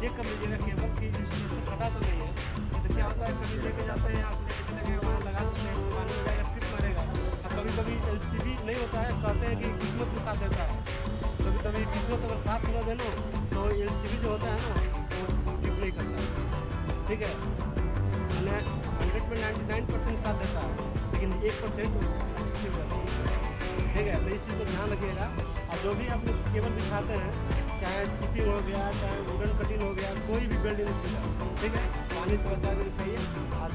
Check कर लीजिएगा cable की फटा तो नहीं है। तो क्या होता है, कभी लेके जाते हैं आप लेके वहाँ लगा देते हैं, पानी में जाएगा ट्रिप मारेगा। और कभी कभी LCB नहीं होता है, कहते हैं कि किस्मत भी साथ देता है। कभी कभी किस्मत अगर साथ पूरा दे लो तो LCB जो होता है ना वो ट्रिप नहीं करता है, ठीक है। 100 में 99% साथ देता है, लेकिन 1% ट्रिप करता है, ठीक है। तो इस चीज़ को ध्यान रखिएगा। और जो भी आप लोग केबल बिछाते हैं, चाहे चिपिंग हो गया, चाहे वुडन कटिंग हो गया, कोई भी बेल्ट नहीं, ठीक है, पानी से बचा देना चाहिए। और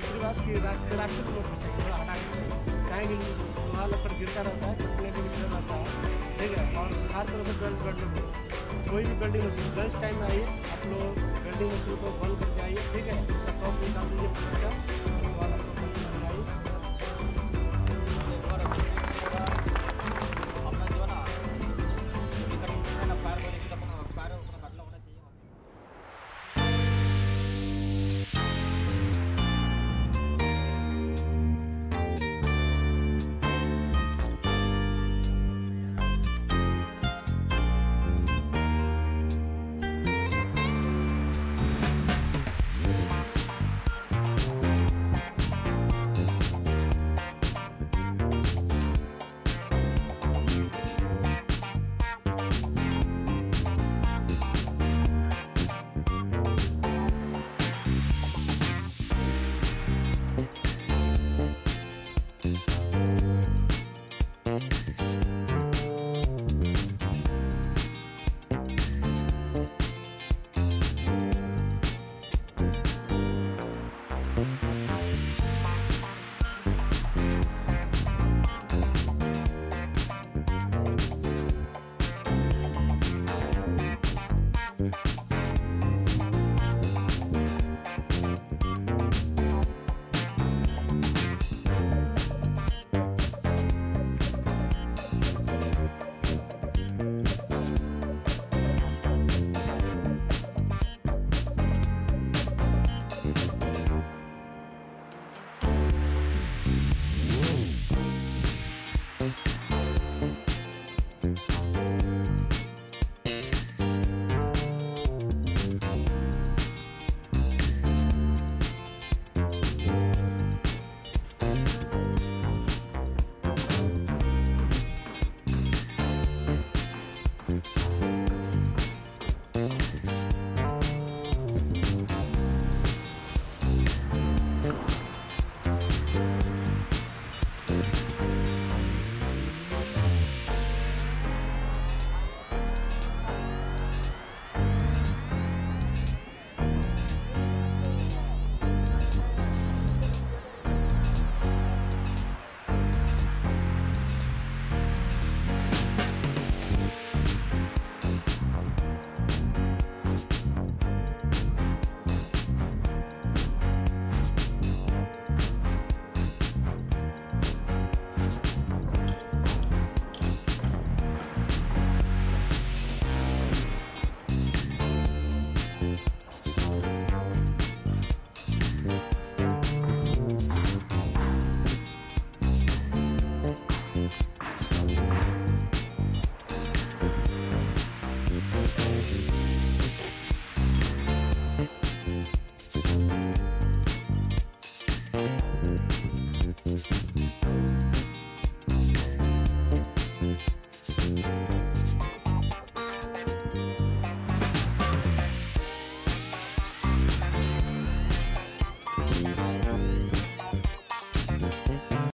दूसरी बात कि रास्ते पर लोग बिछाइए, थोड़ा हटा के चाहे कि वहाँ लपट गिरता रहता है, कटने भी गिरता रहता है, ठीक है। और हर तरह से बेल्ट कोई भी वेल्डिंग मशीन लंच टाइम में आइए, आप लोग वेल्डिंग मशीन को